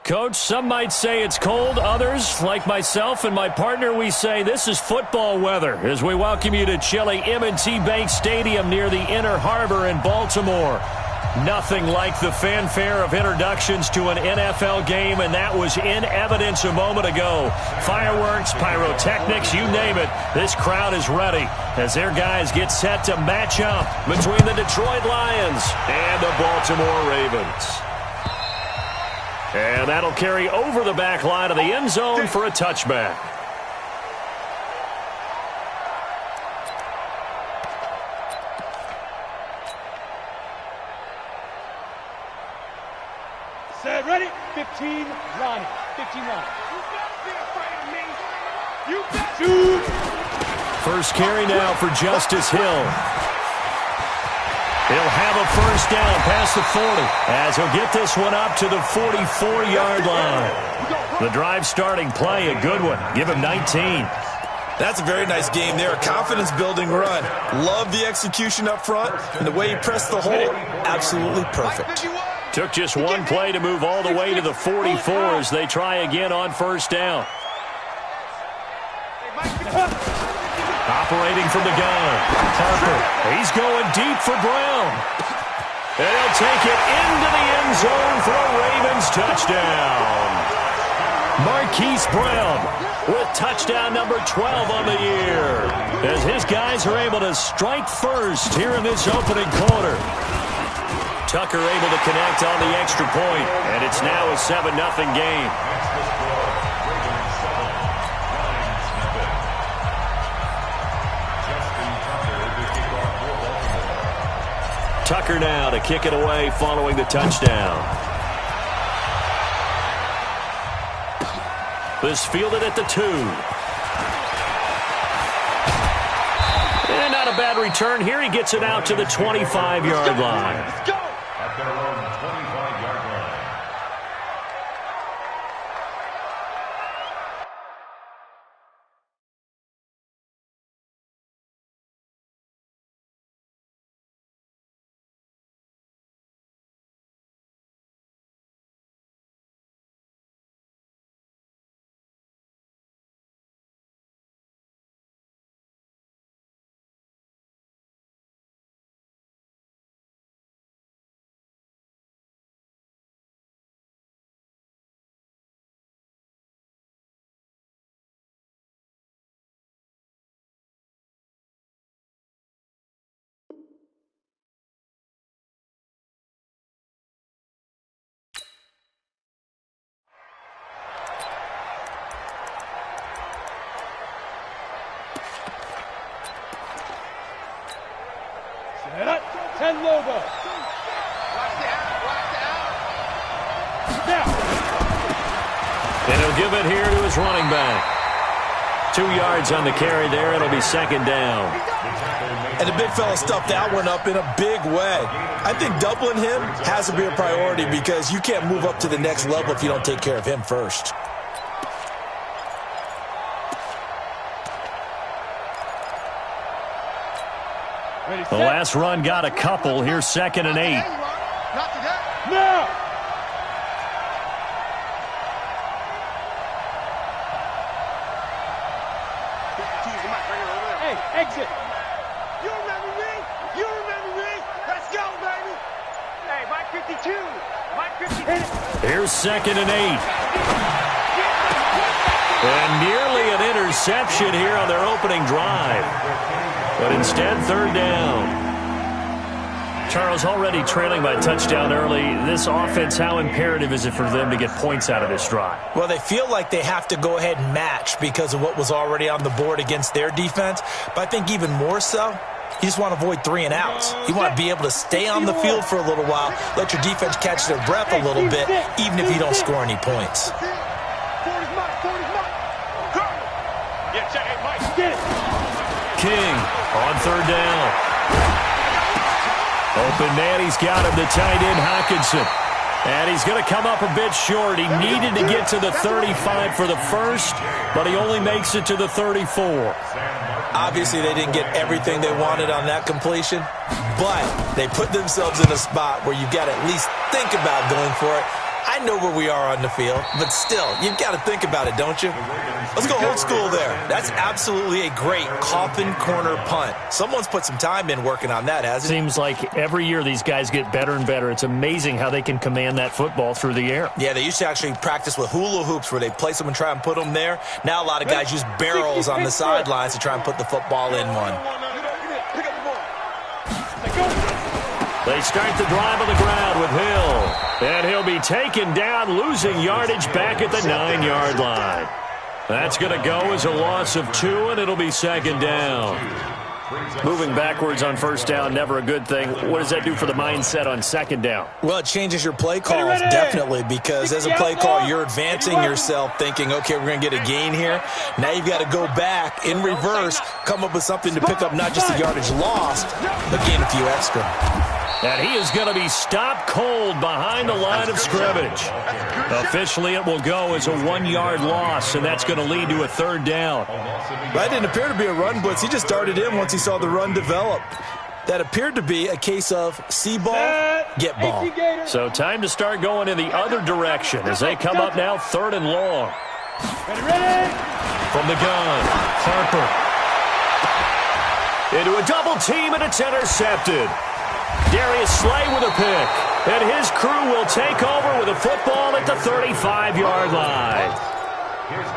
Coach, some might say it's cold. Others, like myself and my partner, we say this is football weather as we welcome you to chilly M&T Bank Stadium near the Inner Harbor in Baltimore. Nothing like the fanfare of introductions to an NFL game, and that was in evidence a moment ago. Fireworks, pyrotechnics, you name it. This crowd is ready as their guys get set to match up between the Detroit Lions and the Baltimore Ravens. And that'll carry over the back line of the end zone for a touchback. Set, ready? 15, Ronnie. 15, Ronnie. You gotta be afraid of me. You got to. First carry now for Justice Hill. He'll have a first down past the 40 as he'll get this one up to the 44-yard line. The drive starting play, a good one. Give him 19. That's a very nice game there. A confidence-building run. Love the execution up front, and the way he pressed the hole, absolutely perfect. Took just one play to move all the way to the 44 as they try again on first down. Operating from the gun, Harper. He's going deep for Brown. And he'll take it into the end zone for a Ravens touchdown. Marquise Brown with touchdown number 12 on the year as his guys are able to strike first here in this opening quarter. Tucker able to connect on the extra point, and it's now a 7-0 game. Tucker now to kick it away following the touchdown. This fielded at the 2. And not a bad return here. He gets it out to the 25-yard line. At their own 25-yard line. Set up. 10 logo. Watch the out. Now. And he'll give it here to his running back. 2 yards on the carry there. It'll be second down. And the big fella stuffed that one up in a big way. I think doubling him has to be a priority because you can't move up to the next level if you don't take care of him first. The last run got a couple. Here's 2nd and 8. Now. Hey, exit. You remember me? You remember me? Let's go, baby. Hey, Mike 52. Mike 52. Here's 2nd and 8. And nearly an interception here on their opening drive. But instead, 3rd down. Charles, already trailing by a touchdown early. This offense, how imperative is it for them to get points out of this drive? Well, they feel like they have to go ahead and match because of what was already on the board against their defense. But I think even more so, you just want to avoid 3 and outs. You want to be able to stay on the field for a little while, let your defense catch their breath a little bit, even if you don't score any points. King on 3rd down. Open man, he's got him, the tight end Hockenson. And he's going to come up a bit short. He needed to get to the 35 for the first, but he only makes it to the 34. Obviously, they didn't get everything they wanted on that completion, but they put themselves in a spot where you've got to at least think about going for it. I know where we are on the field, but still, you've got to think about it, don't you? Let's go old school there. That's absolutely a great coffin corner punt. Someone's put some time in working on that, hasn't it? Seems like every year these guys get better and better. It's amazing how they can command that football through the air. Yeah, they used to actually practice with hula hoops where they place them and try and put them there. Now a lot of guys use barrels on the sidelines to try and put the football in one. They start the drive on the ground with Hill. And he'll be taken down, losing yardage back at the 9-yard line. That's going to go as a loss of 2, and it'll be second down. Moving backwards on first down, never a good thing. What does that do for the mindset on second down? Well, it changes your play calls, definitely, because as a play call, you're advancing yourself thinking, okay, we're going to get a gain here. Now you've got to go back in reverse, come up with something to pick up not just the yardage lost, but gain a few extra. And he is going to be stopped cold behind the line of scrimmage. Officially, it will go as a 1-yard loss, and that's going to lead to a third down. That didn't appear to be a run blitz. He just started in once he saw the run develop. That appeared to be a case of see ball, get ball. So time to start going in the other direction as they come up now 3rd and long. From the gun, Harper. Into a double team, and it's intercepted. Darius Slay with a pick, and his crew will take over with a football at the 35-yard line.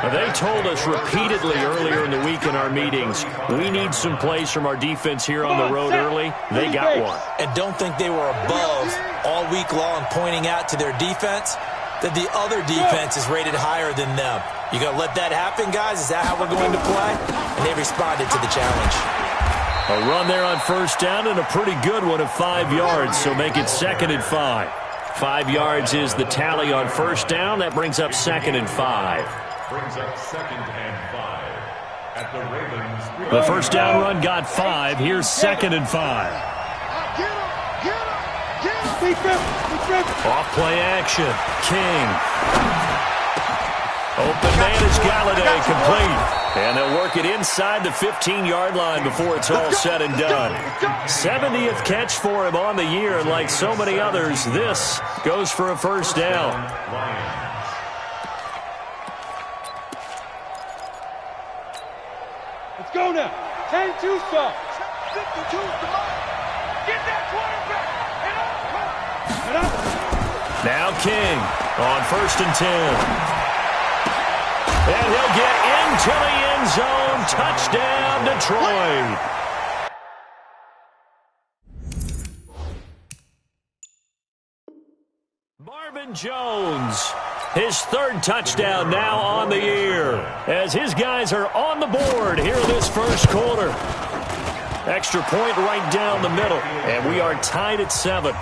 Now, they told us repeatedly earlier in the week in our meetings, we need some plays from our defense here on the road early. They got one. And don't think they were above all week long pointing out to their defense that the other defense is rated higher than them. You going to let that happen, guys? Is that how we're going to play? And they responded to the challenge. A run there on first down and a pretty good one of 5 yards, so make it 2nd and 5. 5 yards is the tally on first down. That brings up 2nd and 5. Brings up 2nd and 5 at the Ravens. The first down run got 5. Here's 2nd and 5. Off play action. King. Open man is Galladay, complete. And they'll work it inside the 15-yard line before it's all said and done. 70th catch for him on the year, and like so many others, this goes for a first down. Let's go now. 10-2 stop. 52, come on. Get that quarterback. And up. Now King on 1st and 10. And he'll get into the end zone. Touchdown, Detroit. Marvin Jones, his 3rd touchdown now on the year, as his guys are on the board here in this first quarter. Extra point right down the middle, and we are tied at 7.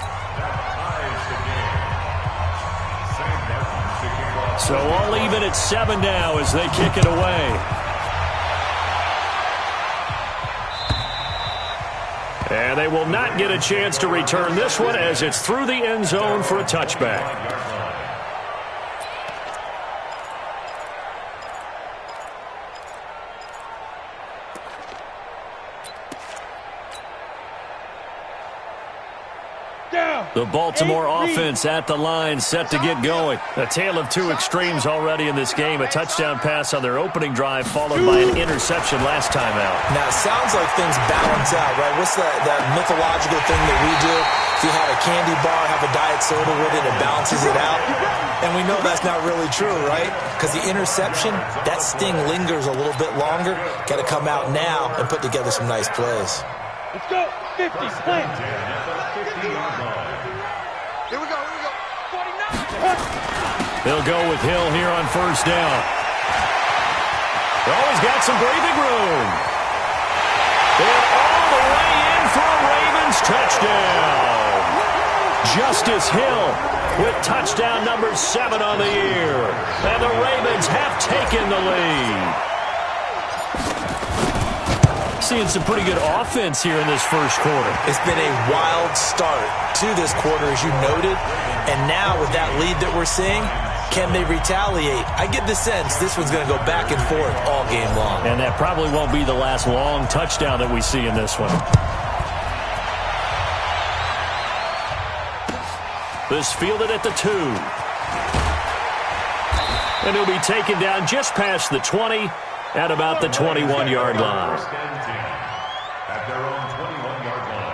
So all even at 7 now as they kick it away. And they will not get a chance to return this one as it's through the end zone for a touchback. The Baltimore offense at the line, set to get going. A tale of 2 extremes already in this game. A touchdown pass on their opening drive, followed by an interception last time out. Now, it sounds like things balance out, right? What's that mythological thing that we do? If you have a candy bar, have a diet soda with it, it balances it out. And we know that's not really true, right? Because the interception, that sting lingers a little bit longer. Got to come out now and put together some nice plays. Let's go. 50, split. Here we go, 49. They'll go with Hill here on first down. Oh, he's got some breathing room. And all the way in for a Ravens touchdown. Justice Hill with touchdown number 7 on the year. And the Ravens have taken the lead. Seeing some pretty good offense here in this first quarter. It's been a wild start to this quarter, as you noted. And now with that lead that we're seeing, can they retaliate? I get the sense this one's going to go back and forth all game long. And that probably won't be the last long touchdown that we see in this one. This fielded at the 2. And he'll be taken down just past the 20 at about the 21-yard line. First and 10 at their own 21-yard line.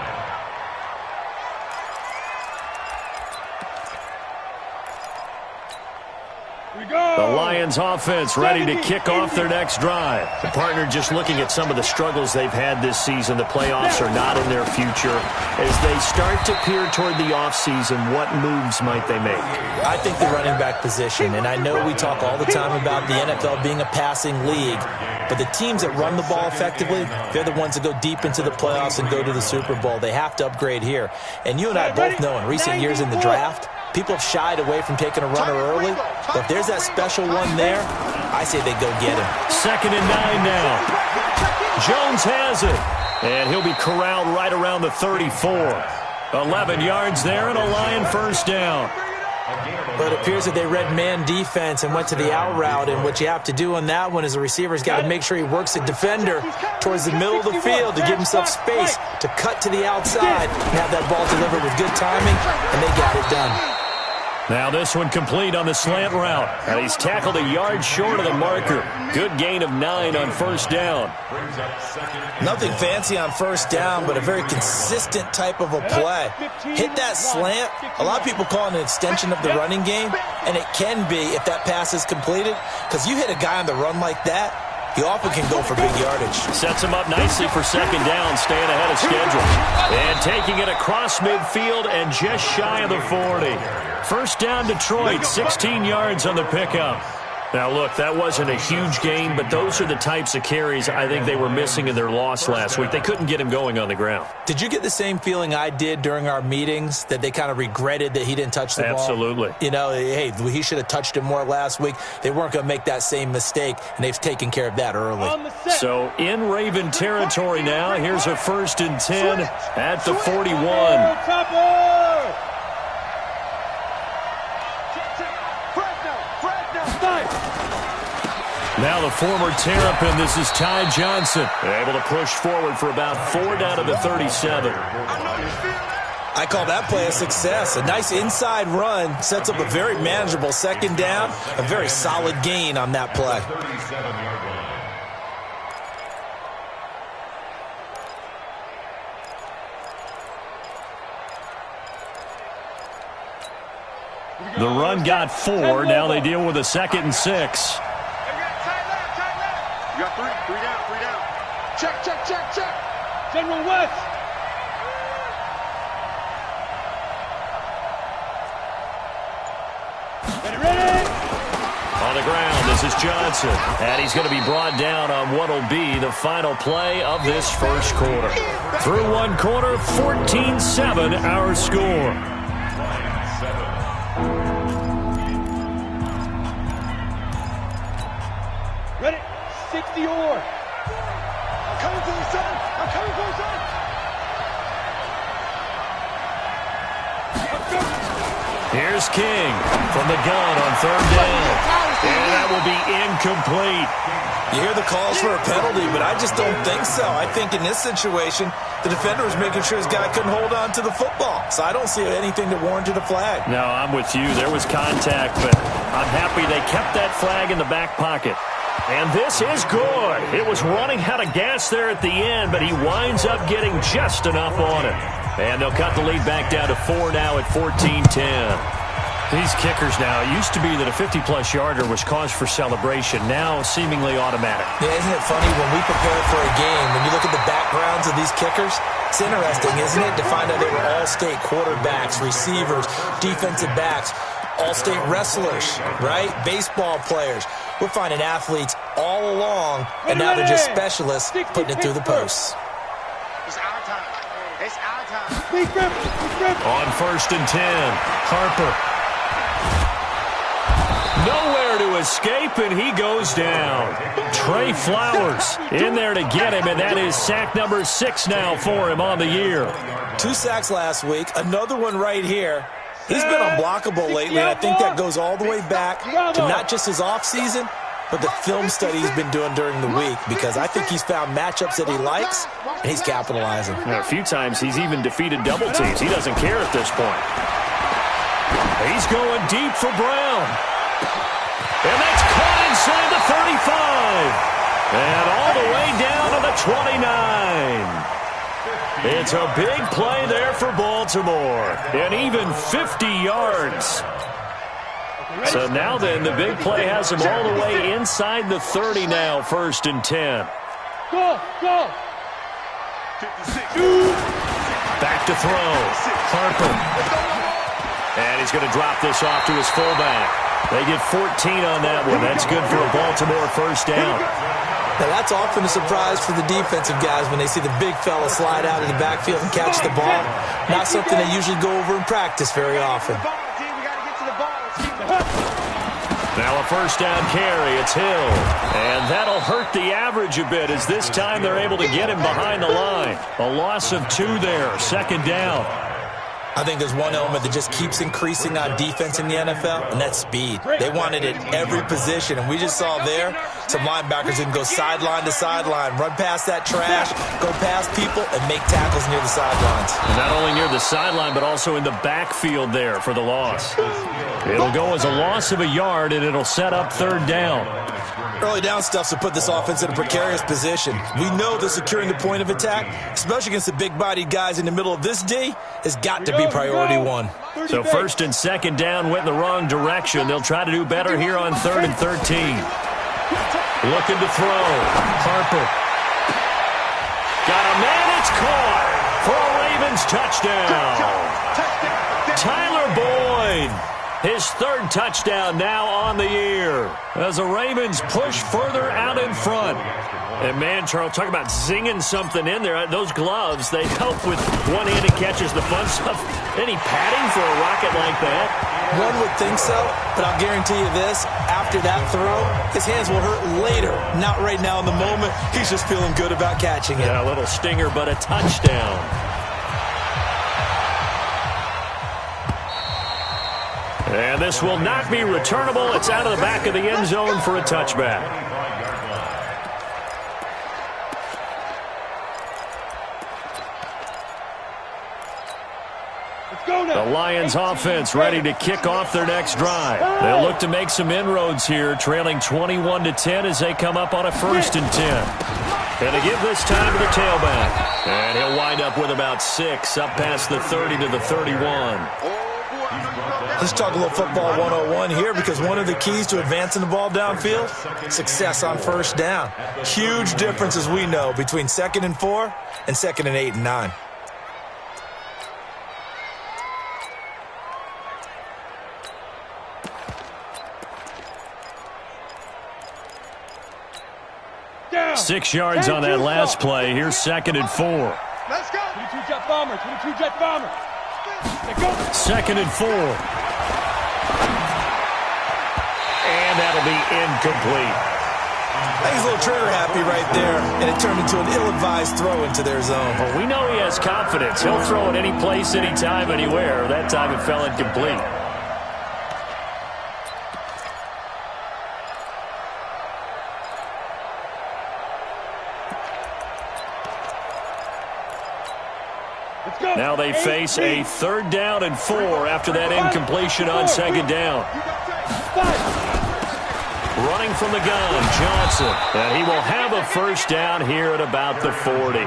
The Lions offense ready to kick off their next drive. The partner just looking at some of the struggles they've had this season. The playoffs are not in their future. As they start to peer toward the offseason, what moves might they make? I think the running back position, and I know we talk all the time about the NFL being a passing league, but the teams that run the ball effectively, they're the ones that go deep into the playoffs and go to the Super Bowl. They have to upgrade here. And you and I both know in recent years in the draft, people have shied away from taking a runner early. But if there's that special one there, I say they go get him. 2nd and 9 now. Jones has it. And he'll be corralled right around the 34. 11 yards there and a Lion first down. But it appears that they read man defense and went to the out route. And what you have to do on that one is the receiver's got to make sure he works the defender towards the middle of the field to give himself space to cut to the outside and have that ball delivered with good timing, and they got it done. Now this one complete on the slant route. And he's tackled a yard short of the marker. Good gain of 9 on first down. Nothing fancy on first down, but a very consistent type of a play. Hit that slant. A lot of people call it an extension of the running game, and it can be if that pass is completed, because you hit a guy on the run like that, he often can go for big yardage. Sets him up nicely for second down, staying ahead of schedule. And taking it across midfield and just shy of the 40. First down Detroit, 16 yards on the pickup. Now, look, that wasn't a huge gain, but those are the types of carries I think they were missing in their loss last week. They couldn't get him going on the ground. Did you get the same feeling I did during our meetings, that they kind of regretted that he didn't touch the ball? Absolutely. You know, hey, he should have touched it more last week. They weren't going to make that same mistake, and they've taken care of that early. So in Raven territory now, here's a 1st and 10 at the 41. Now the former Terrapin, this is Ty Johnson, able to push forward for about 4 down to the 37. I call that play a success. A nice inside run sets up a very manageable second down, a very solid gain on that play. The run got 4. Now they deal with a 2nd and 6. You got 3 down. Check. General West. Ready. On the ground, this is Johnson. And he's going to be brought down on what will be the final play of this first quarter. Through one quarter, 14-7 our score. Ready. 60 or. I'm coming for the sun. Here's King from the gun on 3rd down. And that will be incomplete. You hear the calls for a penalty, but I just don't think so. I think in this situation, the defender was making sure his guy couldn't hold on to the football. So I don't see anything that warranted a flag. No, I'm with you. There was contact, but I'm happy they kept that flag in the back pocket. And this is good. It was running out of gas there at the end, but he winds up getting just enough on it. And they'll cut the lead back down to 4 now at 14-10. These kickers now, it used to be that a 50-plus yarder was cause for celebration, now seemingly automatic. Yeah, isn't it funny when we prepare for a game, when you look at the backgrounds of these kickers, it's interesting, isn't it, to find out they were all-state quarterbacks, receivers, defensive backs, all-state wrestlers, right? Baseball players. We're finding athletes all along, and now they're just specialists putting it through the posts. It's our time. It's our time. On 1st and 10, Harper. Nowhere to escape, and he goes down. Trey Flowers in there to get him, and that is sack number 6 now for him on the year. 2 sacks last week, another one right here. He's been unblockable lately, and I think that goes all the way back to not just his offseason, but the film study he's been doing during the week, because I think he's found matchups that he likes, and he's capitalizing. Now, a few times he's even defeated double teams. He doesn't care at this point. He's going deep for Brown. And that's And all the way down to the 29. It's a big play there for Baltimore. And even 50 yards. So now then, the big play has them all the way inside the 30 now, 1st and 10. Go, go. Back to throw. Harper. And he's going to drop this off to his fullback. They get 14 on that one. That's good for a Baltimore 1st down. Now, that's often a surprise for the defensive guys when they see the big fella slide out of the backfield and catch the ball. Not something they usually go over in practice very often. Now a 1st down carry. It's Hill. And that'll hurt the average a bit as this time they're able to get him behind the line. A loss of 2 there. 2nd down. I think there's one element that just keeps increasing on defense in the NFL, and that's speed. They want it at every position, and we just saw there some linebackers who can go sideline to sideline, run past that trash, go past people, and make tackles near the sidelines. And not only near the sideline, but also in the backfield there for the loss. It'll go as a loss of a yard, and it'll set up 3rd down. Early down stuffs will put this offense in a precarious position. We know that securing the point of attack, especially against the big-bodied guys in the middle of this D, has got to be priority 1. So 1st and 2nd down went in the wrong direction. They'll try to do better here on 3rd and 13. Looking to throw. Harper. Got a man. It's caught for a Ravens touchdown. Tyler Boyd. His 3rd touchdown now on the year as the Ravens push further out in front. And, man, Charles, talk about zinging something in there. Those gloves, they help with one-handed catches, the fun stuff. Any padding for a rocket like that? One would think so, but I'll guarantee you this. After that throw, his hands will hurt later. Not right now in the moment. He's just feeling good about catching it. Yeah, a little stinger, but a touchdown. And this will not be returnable. It's out of the back of the end zone for a touchback. The Lions offense ready to kick off their next drive. They'll look to make some inroads here, trailing 21-10 as they come up on a 1st and 10. And to give this time to the tailback. And he'll wind up with about 6 up past the 30 to the 31. Let's talk a little football 101 here, because one of the keys to advancing the ball downfield, success on 1st down. Huge difference, as we know, between 2nd and 4 and 2nd and 8 and 9. Down. 6 yards on that last play. Here's 2nd and 4. Let's go. 22 jet bomber. 22 jet bomber. 2nd and 4. And that'll be incomplete. I think he's a little trigger happy right there, and it turned into an ill-advised throw into their zone. Well, we know he has confidence. He'll throw it any place, anytime, anywhere. That time it fell incomplete. Now they face a 3rd down and 4 after that incompletion on 2nd down. Running from the gun, Johnson. And he will have a 1st down here at about the 40.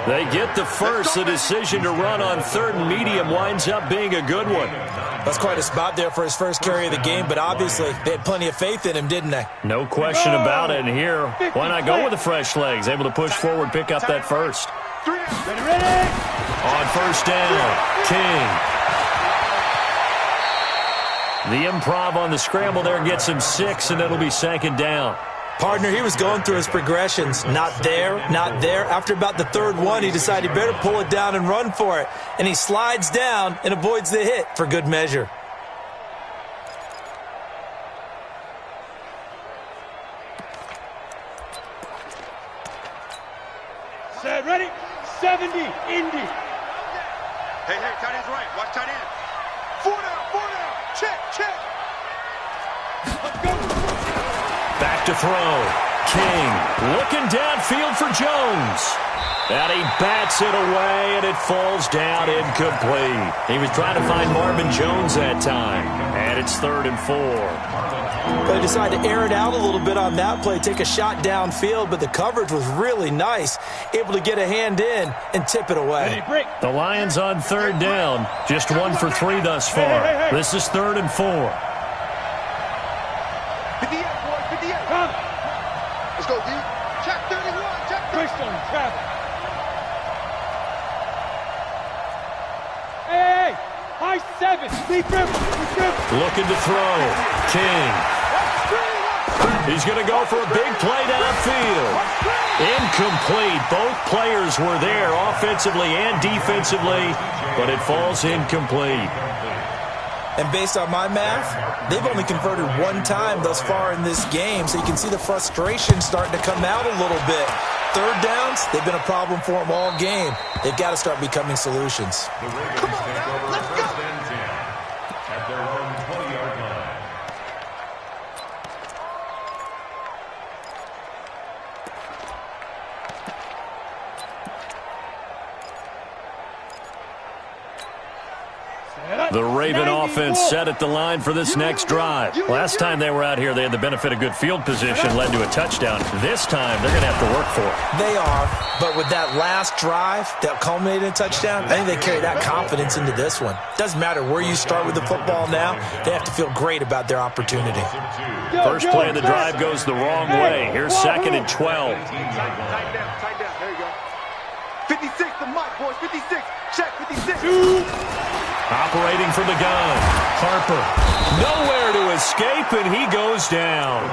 They get the first. The decision to run on 3rd and medium winds up being a good one. That's quite a spot there for his first carry of the game, but obviously they had plenty of faith in him, didn't they? No question about it. And here, why not go with the fresh legs? Able to push forward, pick up that first. Ready. On 1st down, King. The improv on the scramble there gets him 6, and it'll be 2nd down. Partner, he was going through his progressions. Not there, not there. After about the 3rd one, he decided he better pull it down and run for it. And he slides down and avoids the hit for good measure. Set, ready. 70, Indy. Hey, tight end's right. Watch tight end. 4 down. Check. Let's go. Back to throw. King looking downfield for Jones. And he bats it away, and it falls down incomplete. He was trying to find Marvin Jones that time. And it's 3rd and 4. But they decided to air it out a little bit on that play, take a shot downfield, but the coverage was really nice, able to get a hand in and tip it away. The Lions on third down, just 1 for 3 thus far. This is 3rd and 4. 58, boy, 58. Come. Let's go, D. Check 31, check 31. Twist on travel. Hey, high 7. Deep river. Looking to throw. King. He's going to go for a big play downfield. Incomplete. Both players were there offensively and defensively, but it falls incomplete. And based on my math, they've only converted 1 time thus far in this game, so you can see the frustration starting to come out a little bit. Third downs, they've been a problem for them all game. They've got to start becoming solutions. The Ravens take over first and 10 at their own 20-yard line. The Raven offense set at the line for this next drive. Last time they were out here, they had the benefit of good field position, led to a touchdown. This time, they're going to have to work for it. They are, but with that last drive that culminated in a touchdown, I think they carry that confidence into this one. Doesn't matter where you start with the football now, they have to feel great about their opportunity. First play of the drive goes the wrong way. Here's 2nd and 12. Tight down. There you go. 56, the mic, boys. 56. Check 56. Operating from the gun. Harper. Nowhere to escape, and he goes down.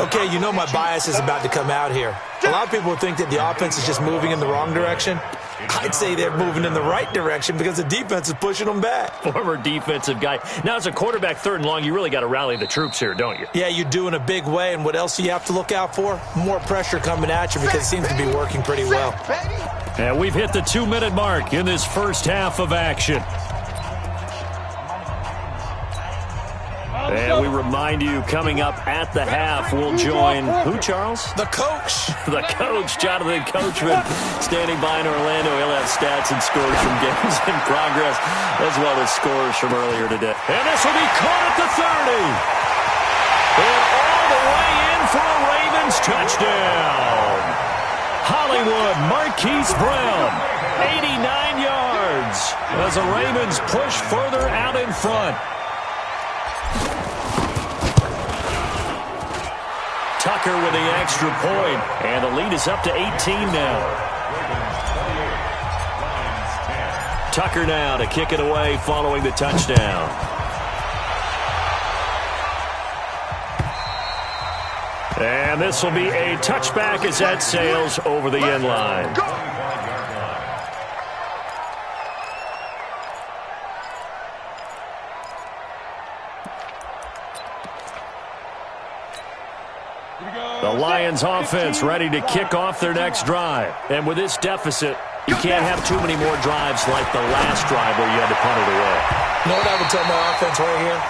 Okay, you know my bias is about to come out here. A lot of people think that the offense is just moving in the wrong direction. I'd say they're moving in the right direction because the defense is pushing them back. Former defensive guy. Now, as a quarterback 3rd and long, you really got to rally the troops here, don't you? Yeah, you do in a big way, and what else do you have to look out for? More pressure coming at you because it seems to be working pretty well. And we've hit the 2-minute mark in this first half of action. And we remind you, coming up at the half, we'll join who, Charles? The coach. The coach, Jonathan Coachman, standing by in Orlando. He'll have stats and scores from games in progress, as well as scores from earlier today. And this will be caught at the 30. And all the way in for a Ravens touchdown. Hollywood Marquise Brown, 89 yards, as the Ravens push further out in front. Tucker with the extra point, and the lead is up to 18 now. Tucker now to kick it away following the touchdown. And this will be a touchback as that sails over the end line. The Lions offense ready to kick off their next drive. And with this deficit, you can't have too many more drives like the last drive where you had to punt it away. You know what I would tell my offense right here?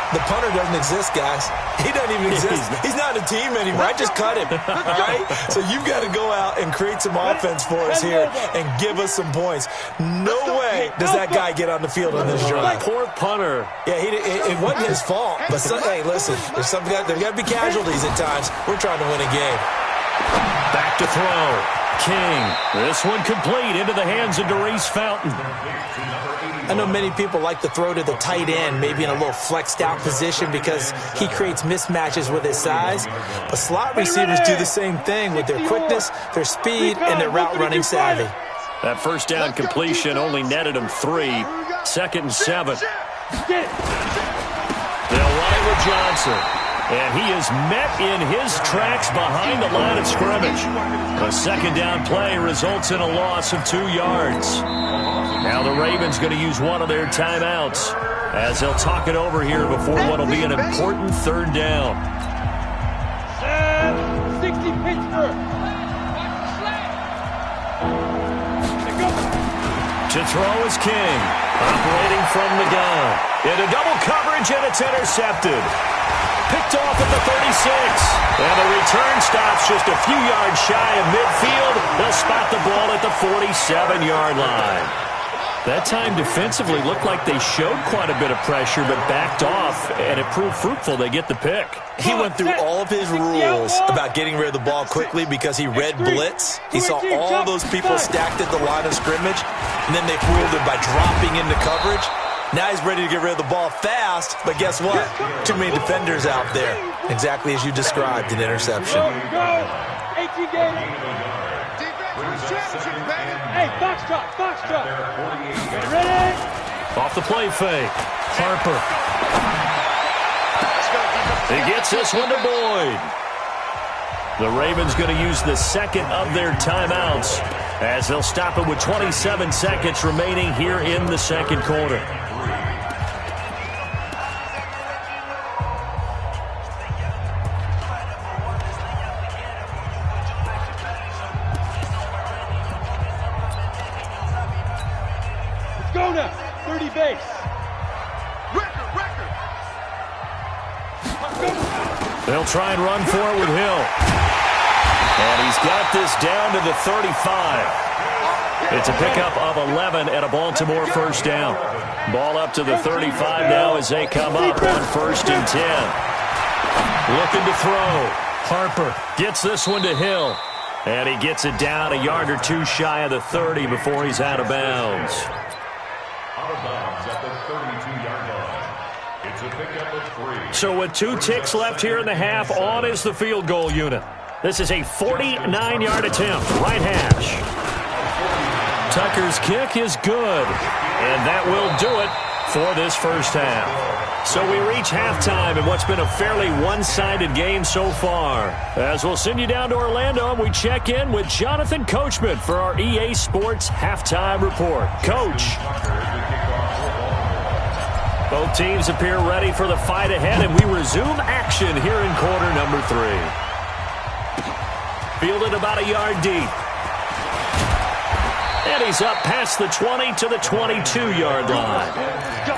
The punter doesn't exist, guys. He doesn't even exist. He's not a team anymore. I just cut him, all right? So you've got to go out and create some offense for us here and give us some points. No way does that guy get on the field on this drive. Poor punter. Yeah, it wasn't his fault. But, hey, listen, there's got to be casualties at times. We're trying to win a game. Back to throw. King. This one complete into the hands of Darius Fountain. I know many people like to throw to the tight end, maybe in a little flexed out position because he creates mismatches with his size. But slot receivers do the same thing with their quickness, their speed, and their route running savvy. That first down completion only netted him 3. 2nd and 7. They'll run it with Johnson. And he is met in his tracks behind the line of scrimmage. A 2nd down play results in a loss of 2 yards. Now the Ravens going to use one of their timeouts as they'll talk it over here before what will be an important 3rd down. 60 Pittsburgh. To throw is King, operating from the gun. Into double coverage, and it's intercepted. Picked off at the 36. And the return stops just a few yards shy of midfield. They'll spot the ball at the 47-yard line. That time defensively looked like they showed quite a bit of pressure but backed off, and it proved fruitful. They get the pick. He went through all of his rules about getting rid of the ball quickly because he read blitz. He saw all those people stacked at the line of scrimmage, and then they fooled him by dropping into coverage. Now he's ready to get rid of the ball fast, but guess what? Too many defenders out there. Exactly as you described, an interception. Go. 18 games. Hey, box drop. Ready? Off the play fake. Harper. He gets this one to Boyd. The Ravens going to use the second of their timeouts as they'll stop it with 27 seconds remaining here in the second quarter. Go now. 30 base. Record. They'll try and run for it with Hill. And he's got this down to the 35. It's a pickup of 11 and a Baltimore first down. Ball up to the 35 now as they come up on 1st and 10. Looking to throw. Harper gets this one to Hill. And he gets it down a yard or two shy of the 30 before he's out of bounds. Out of bounds at the 32-yard line. It's a pickup of 3. So with 2 ticks left here in the half, on is the field goal unit. This is a 49-yard attempt, right hash. Tucker's kick is good, and that will do it for this first half. So we reach halftime in what's been a fairly one-sided game so far. As we'll send you down to Orlando, and we check in with Jonathan Coachman for our EA Sports Halftime Report. Coach. Both teams appear ready for the fight ahead, and we resume action here in quarter number 3. Fielded about a yard deep. And he's up past the 20 to the 22-yard line. Let's go.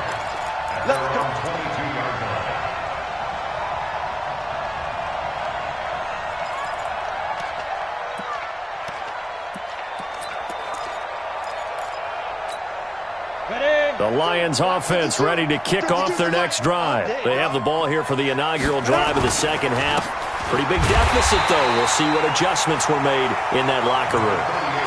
The Lions offense ready to kick off their next drive. They have the ball here for the inaugural drive of the second half. Pretty big deficit, though. We'll see what adjustments were made in that locker room.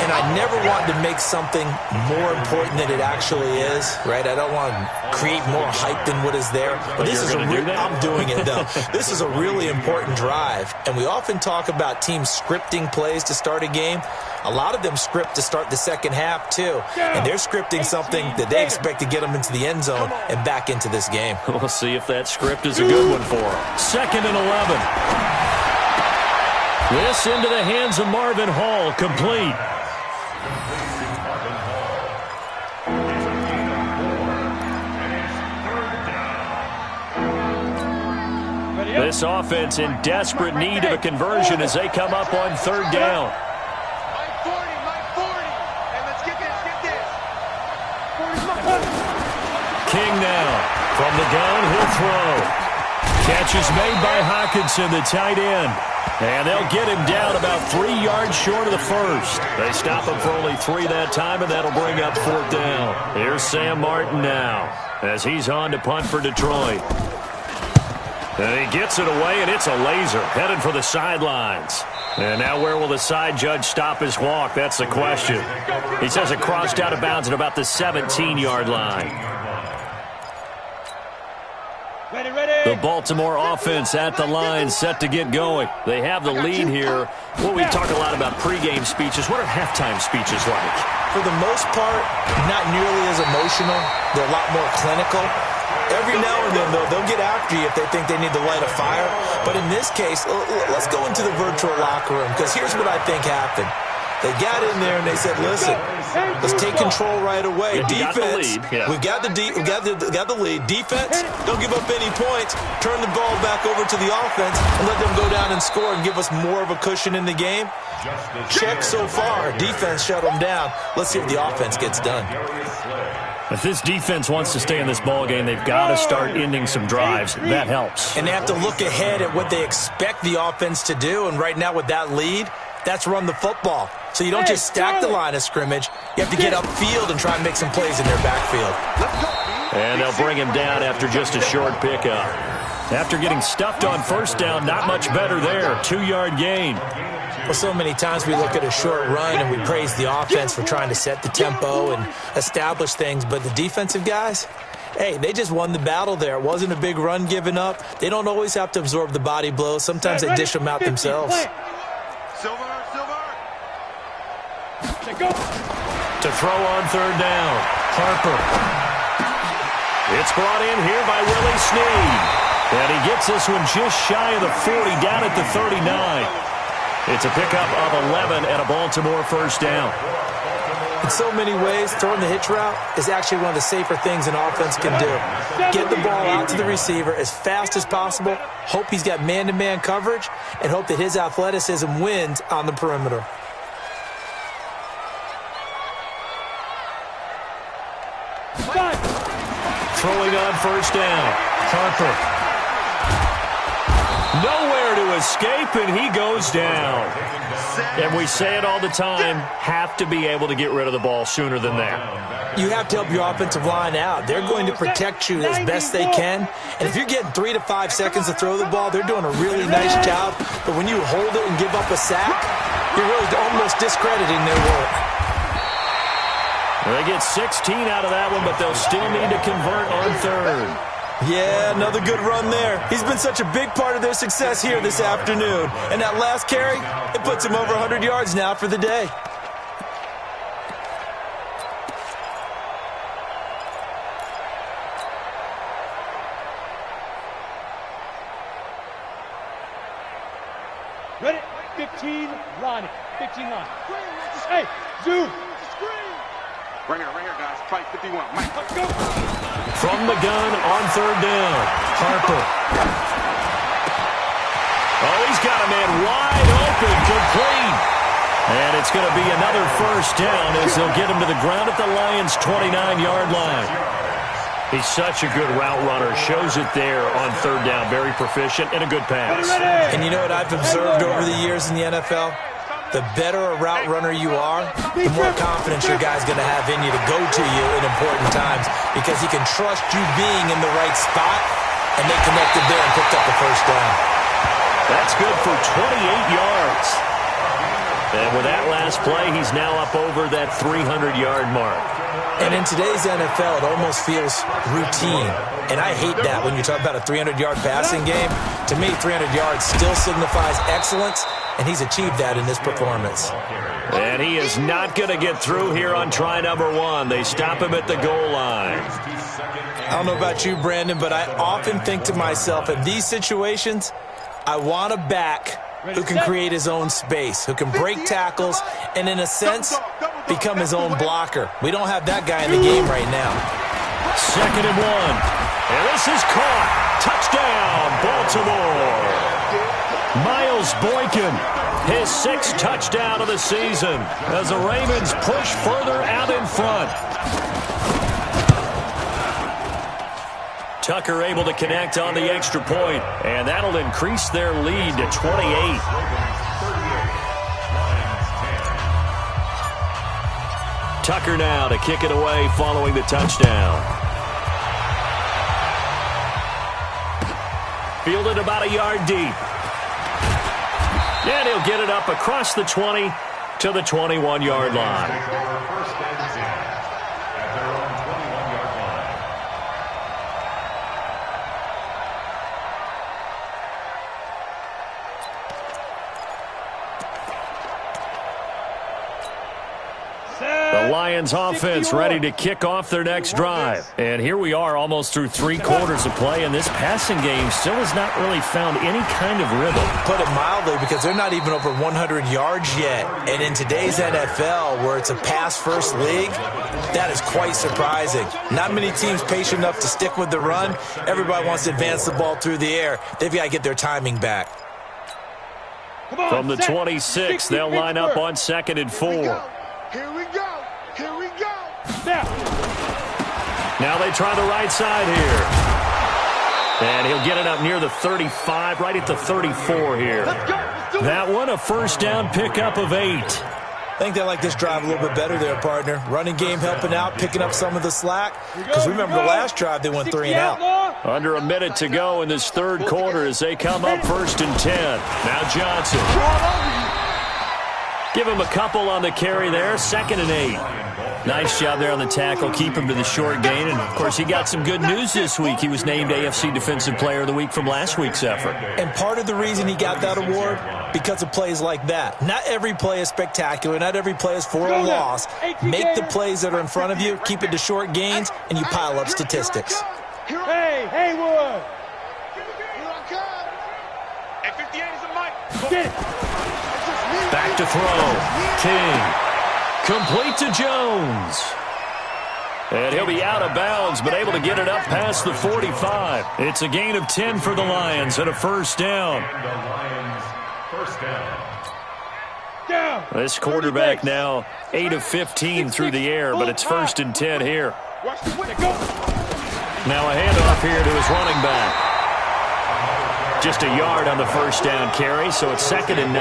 And I never want to make something more important than it actually is, right? I don't want to create more hype than what is there. But this is I'm doing it, though. This is a really important drive. And we often talk about teams scripting plays to start a game. A lot of them script to start the second half, too. And they're scripting something that they expect to get them into the end zone and back into this game. We'll see if that script is a good one for them. 2nd and 11. This into the hands of Marvin Hall, complete. This offense in desperate need of a conversion as they come up on 3rd down. King now from the gun, he'll throw. Catch is made by Hawkinson, the tight end. And they'll get him down about 3 yards short of the first. They stop him for only 3 that time, and that'll bring up 4th down. Here's Sam Martin now as he's on to punt for Detroit. And he gets it away, and it's a laser headed for the sidelines. And now where will the side judge stop his walk? That's the question. He says it crossed out of bounds at about the 17-yard line. The Baltimore offense at the line, set to get going. They have the lead here. Well, we talk a lot about pregame speeches. What are halftime speeches like? For the most part, not nearly as emotional. They're a lot more clinical. Every now and then, though, they'll get after you if they think they need to light a fire. But in this case, let's go into the virtual locker room, because here's what I think happened. They got in there and they said, listen, let's take control right away. Defense, we've got the lead. Defense, don't give up any points. Turn the ball back over to the offense and let them go down and score and give us more of a cushion in the game. Check so far. Defense shut them down. Let's see if the offense gets done. If this defense wants to stay in this ball game, they've got to start ending some drives. That helps. And they have to look ahead at what they expect the offense to do. And right now with that lead, That's run the football. So you don't just stack the line of scrimmage. You have to get upfield and try and make some plays in their backfield. And they'll bring him down after just a short pickup. After getting stuffed on first down, not much better there. 2-yard gain. Well, so many times we look at a short run and we praise the offense for trying to set the tempo and establish things. But the defensive guys, hey, they just won the battle there. It wasn't a big run given up. They don't always have to absorb the body blows. Sometimes they dish them out themselves. Silver. To throw on third down, Harper. It's brought in here by Willie Snead. And he gets this one just shy of the 40, down at the 39. It's a pickup of 11 and a Baltimore first down. In so many ways, throwing the hitch route is actually one of the safer things an offense can do. Get the ball out to the receiver as fast as possible, hope he's got man-to-man coverage, and hope that his athleticism wins on the perimeter. Throwing on first down, Harper. Nowhere to escape, and he goes down. And we say it all the time, have to be able to get rid of the ball sooner than that. You have to help your offensive line out. They're going to protect you as best they can. And if you're getting 3 to 5 seconds to throw the ball, they're doing a really nice job. But when you hold it and give up a sack, you're really almost discrediting their work. They get 16 out of that one, but they'll still need to convert on third. Yeah, another good run there. He's been such a big part of their success here this afternoon. And that last carry, it puts him over 100 yards now for the day. Ready? 15, line it. 15 line. Hey, zoom. Right here, guys. Fight 51. Mike, let's go. From the gun on third down, Harper. Oh, he's got a man wide open, complete. And it's going to be another first down as they'll get him to the ground at the Lions' 29-yard line. He's such a good route runner. Shows it there on third down. Very proficient and a good pass. And you know what I've observed over the years in the NFL? The better a route runner you are, the more confidence your guy's going to have in you to go to you in important times because he can trust you being in the right spot, and they connected there and picked up the first down. That's good for 28 yards. And with that last play, he's now up over that 300-yard mark. And in today's NFL, it almost feels routine. And I hate that when you talk about a 300-yard passing game. To me, 300 yards still signifies excellence, and he's achieved that in this performance. And he is not going to get through here on try number 1. They stop him at the goal line. I don't know about you, Brandon, but I often think to myself, in these situations, I want a back who can create his own space, who can break tackles, and in a sense, become his own blocker. We don't have that guy in the game right now. 2nd and 1. And this is caught. Touchdown, Baltimore. Miles Boykin, his 6th touchdown of the season as the Ravens push further out in front. Tucker able to connect on the extra point, and that'll increase their lead to 28. Tucker now to kick it away following the touchdown. Fielded about a yard deep. And he'll get it up across the 20 to the 21-yard line. The Lions offense ready to kick off their next drive. And here we are almost through 3 quarters of play, and this passing game still has not really found any kind of rhythm. Put it mildly, because they're not even over 100 yards yet. And in today's NFL, where it's a pass-first league, that is quite surprising. Not many teams patient enough to stick with the run. Everybody wants to advance the ball through the air. They've got to get their timing back. From the 26, they'll line up on 2nd and 4. Here we go. Here we go. Now they try the right side here. And he'll get it up near the 35, right at the 34 here. Let's go. That one, a first down pickup of 8. I think they like this drive a little bit better there, partner. Running game helping out, picking up some of the slack. Because remember the last drive, they went 3 and out. Under a minute to go in this third quarter as they come up 1st and 10. Now Johnson. Give him a couple on the carry there, 2nd and 8. Nice job there on the tackle, keep him to the short gain. And, of course, he got some good news this week. He was named AFC Defensive Player of the Week from last week's effort. And part of the reason he got that award, because of plays like that. Not every play is spectacular. Not every play is for a loss. Make the plays that are in front of you, keep it to short gains, and you pile up statistics. Hey, Haywood! Hey, 58 is a mic. Get it! Back to throw. King. Complete to Jones. And he'll be out of bounds, but able to get it up past the 45. It's a gain of 10 for the Lions and a first down. And the Lions, first down. Down! This quarterback now 8 of 15 through the air, but it's 1st and 10 here. Watch the winner, go! Now a handoff here to his running back. Just a yard on the first down carry, so it's 2nd and 9.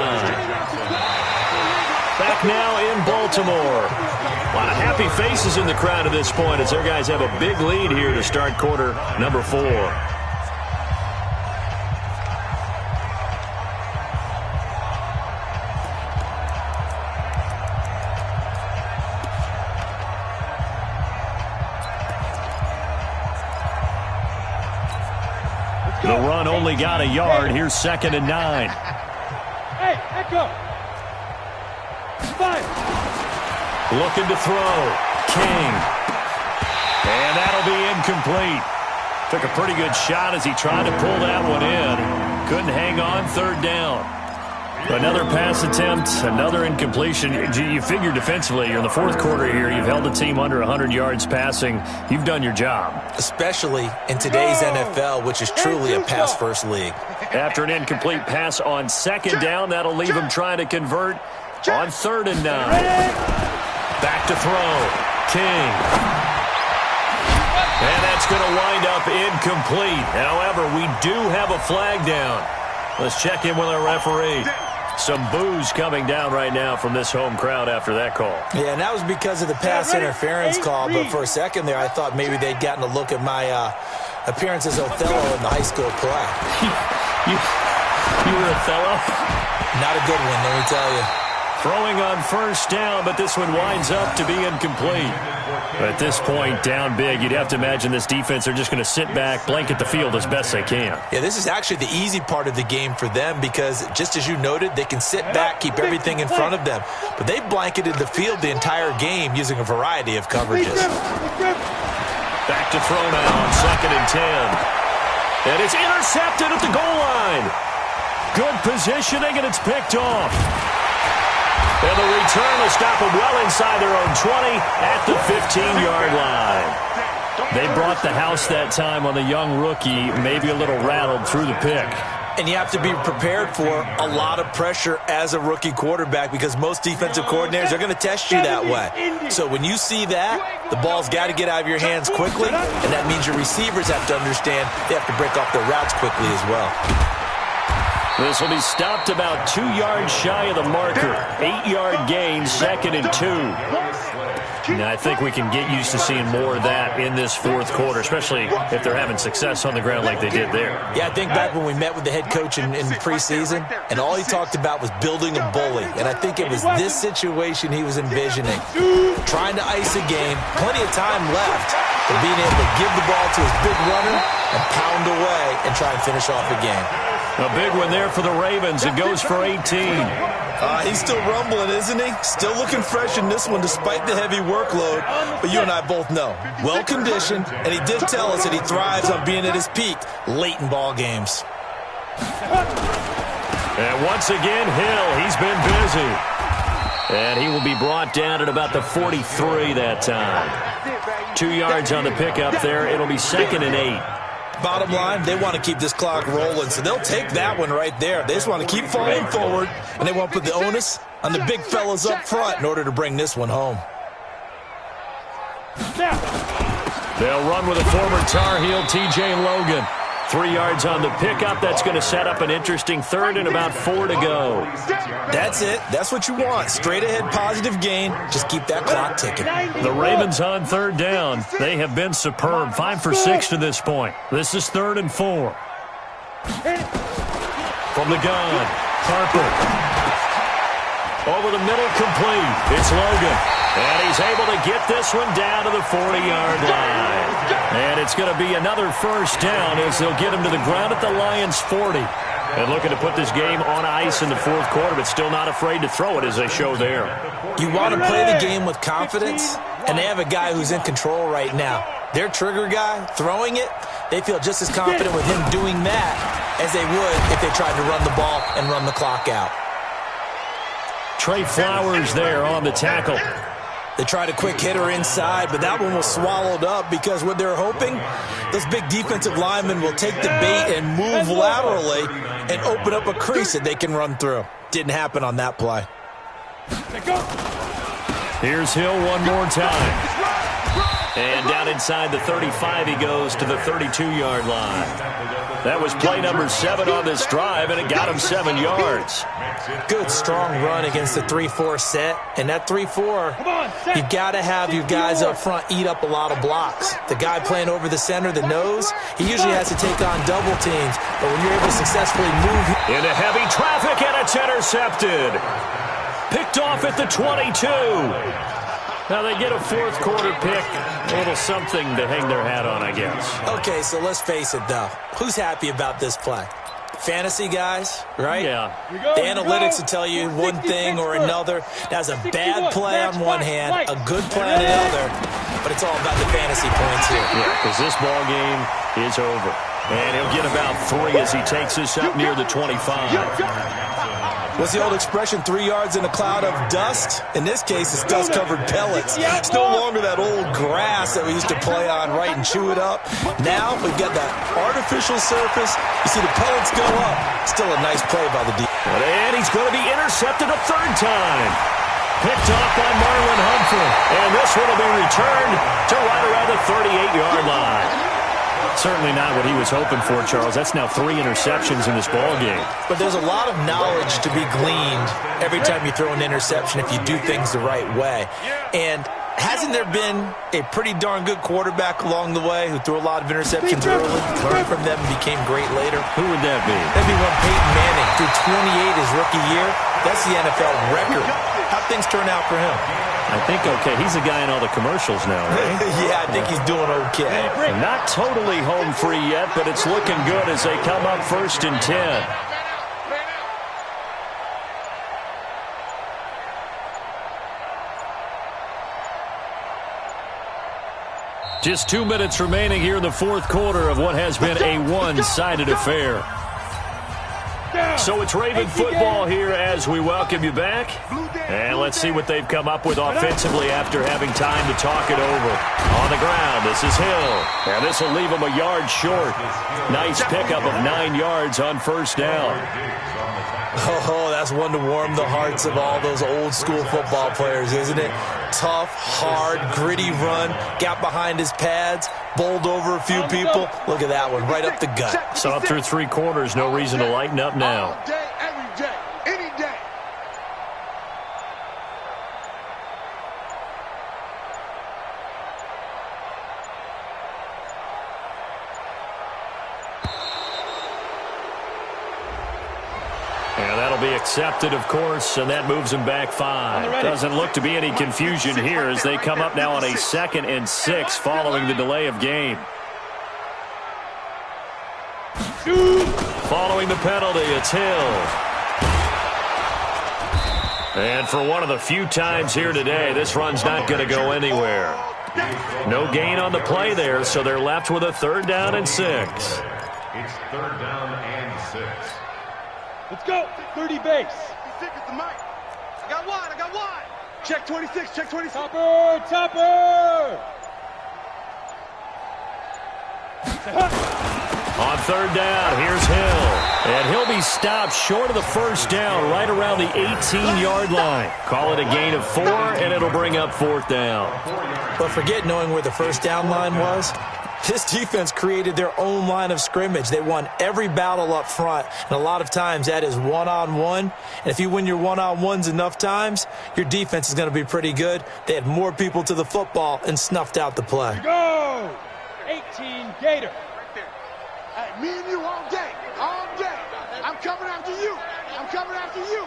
Back now in Baltimore. A lot of happy faces in the crowd at this point as their guys have a big lead here to start quarter number 4. The run only got a yard. Here's 2nd and 9. Hey, echo! 5. Looking to throw. King. And that'll be incomplete. Took a pretty good shot as he tried to pull that one in. Couldn't hang on, 3rd down. Another pass attempt, another incompletion. You figure defensively, you're in the 4th quarter here. You've held the team under 100 yards passing. You've done your job. Especially in today's NFL, which is truly a pass-first league. After an incomplete pass on 2nd down, that'll leave him trying to convert on 3rd and 9. Back to throw. King. And that's going to wind up incomplete. However, we do have a flag down. Let's check in with our referee. Some boos coming down right now from this home crowd after that call. Yeah, and that was because of the pass interference call. But for a second there, I thought maybe they'd gotten a look at my appearance as Othello in the high school play. You were Othello? Not a good one, let me tell you. Throwing on 1st down, but this one winds up to be incomplete. At this point, down big, you'd have to imagine this defense are just going to sit back, blanket the field as best they can. Yeah, this is actually the easy part of the game for them because, just as you noted, they can sit back, keep everything in front of them. But they blanketed the field the entire game using a variety of coverages. Back to throw now on 2nd and 10. And it's intercepted at the goal line. Good positioning, and it's picked off. And the return will stop them well inside their own 20 at the 15-yard line. They brought the house that time on the young rookie, maybe a little rattled through the pick. And you have to be prepared for a lot of pressure as a rookie quarterback because most defensive coordinators are going to test you that way. So when you see that, the ball's got to get out of your hands quickly, and that means your receivers have to understand they have to break off their routes quickly as well. This will be stopped about 2 yards shy of the marker. 8-yard gain, 2nd and 2. Now, I think we can get used to seeing more of that in this 4th quarter, especially if they're having success on the ground like they did there. Yeah, I think back when we met with the head coach in preseason, and all he talked about was building a bully. And I think it was this situation he was envisioning. Trying to ice a game, plenty of time left, but being able to give the ball to his big runner and pound away and try and finish off a game. A big one there for the Ravens. It goes for 18. He's still rumbling, isn't he? Still looking fresh in this one despite the heavy workload. But you and I both know, well-conditioned, and he did tell us that he thrives on being at his peak late in ball games. And once again, Hill, he's been busy. And he will be brought down at about the 43 that time. 2 yards on the pickup there. It'll be 2nd and 8. Bottom line, they want to keep this clock rolling, so they'll take that one right there. They just want to keep falling forward, and they want to put the onus on the big fellas up front in order to bring this one home. They'll run with a former Tar Heel, T.J. Logan. 3 yards on the pickup. That's going to set up an interesting third and about 4 to go. That's it. That's what you want. Straight ahead positive gain. Just keep that clock ticking. The Ravens on third down. They have been superb. 5 for 6 to this point. This is 3rd and 4. From the gun, Harper. Over the middle, complete. It's Logan. And he's able to get this one down to the 40-yard line. And it's going to be another first down as they'll get him to the ground at the Lions' 40. And looking to put this game on ice in the fourth quarter, but still not afraid to throw it as they show there. You want to play the game with confidence, and they have a guy who's in control right now. Their trigger guy, throwing it, they feel just as confident with him doing that as they would if they tried to run the ball and run the clock out. Trey Flowers there on the tackle. They tried a quick hitter inside, but that one was swallowed up because what they're hoping, those big defensive linemen will take the bait and move laterally and open up a crease that they can run through. Didn't happen on that play. Here's Hill one more time. And down inside the 35, he goes to the 32-yard line. That was play number 7 on this drive, and it got him 7 yards. Good, strong run against the 3-4 set. And that 3-4, you've got to have your guys up front eat up a lot of blocks. The guy playing over the center, the nose, he usually has to take on double teams. But when you're able to successfully move into heavy traffic, and it's intercepted. Picked off at the 22. Now they get a fourth quarter pick. A little something to hang their hat on, I guess. Okay, so let's face it, though. Who's happy about this play? Fantasy guys, right? Yeah. The analytics will tell you one thing or another. That's a bad play on one hand, a good play on the other, but it's all about the fantasy points here. Yeah, because this ball game is over. And he'll get about 3 as he takes this up near the 25. What's the old expression, 3 yards in a cloud of dust? In this case, it's dust-covered pellets. It's no longer that old grass that we used to play on, right, and chew it up. Now we've got that artificial surface. You see the pellets go up. Still a nice play by the defense. And he's going to be intercepted a 3rd time. Picked off by Marlon Humphrey. And this one will be returned to right around the 38-yard line. Certainly not what he was hoping for, Charles. That's now 3 interceptions in this ball game. But there's a lot of knowledge to be gleaned every time you throw an interception if you do things the right way. And hasn't there been a pretty darn good quarterback along the way who threw a lot of interceptions early, learned from them, and became great later? Who would that be? That'd be one Peyton Manning. Threw 28 his rookie year. That's the NFL record. How'd things turn out for him? I think okay. He's the guy in all the commercials now, right? Yeah, I think he's doing okay. Not totally home free yet, but it's looking good as they come up 1st and 10. Just 2 minutes remaining here in the fourth quarter of what has been a one-sided affair. So it's Raven football here as we welcome you back. And let's see what they've come up with offensively after having time to talk it over. On the ground, this is Hill. And this will leave him a yard short. Nice pickup of 9 yards on 1st down. Oh, that's one to warm the hearts of all those old-school football players, isn't it? Tough, hard, gritty run, got behind his pads, bowled over a few people. Look at that one, right up the gut. So through 3 quarters, no reason to lighten up now. All day, every day, any day. And that'll be accepted, of course, and that moves him back 5. Doesn't look to be any confusion here as they come up now on a 2nd and 6 following the delay of game. Following the penalty, it's Hill. And for one of the few times here today, this run's not going to go anywhere. No gain on the play there, so they're left with a 3rd down and 6. It's 3rd down and 6. Let's go. 30 base. 56 is the mic. I got wide. Check 26, check 26. Topper. On 3rd down, here's Hill. And he'll be stopped short of the 1st down right around the 18-yard line. Call it a gain of 4, and it'll bring up 4th down. But forget knowing where the 1st down line was. This defense created their own line of scrimmage. They won every battle up front, and a lot of times that is one-on-one. And if you win your one-on-ones enough times, your defense is going to be pretty good. They had more people to the football and snuffed out the play. Go! 18 Gator. Hey, me and you all day. All day. I'm coming after you. I'm coming after you.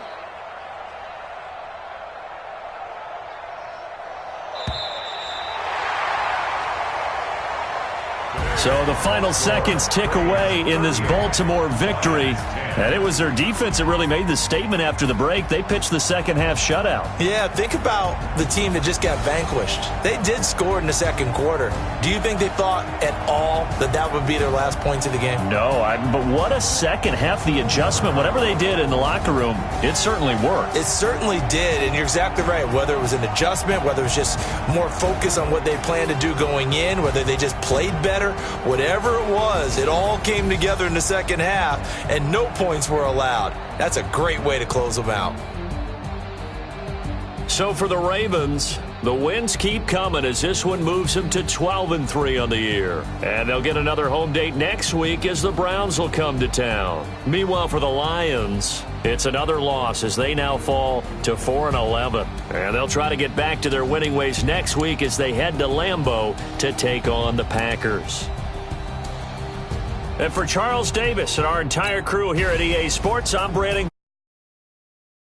So the final seconds tick away in this Baltimore victory. And it was their defense that really made the statement after the break. They pitched the second half shutout. Yeah, think about the team that just got vanquished. They did score in the second quarter. Do you think they thought at all that that would be their last points of the game? No, but what a second half. The adjustment, whatever they did in the locker room, it certainly worked. It certainly did, and you're exactly right. Whether it was an adjustment, whether it was just more focus on what they planned to do going in, whether they just played better, whatever it was, it all came together in the second half, and no points were allowed. That's a great way to close them out. So for the Ravens, the wins keep coming as this one moves them to 12-3 on the year. And they'll get another home date next week as the Browns will come to town. Meanwhile, for the Lions, it's another loss as they now fall to 4-11. And they'll try to get back to their winning ways next week as they head to Lambeau to take on the Packers. And for Charles Davis and our entire crew here at EA Sports, I'm Brandon.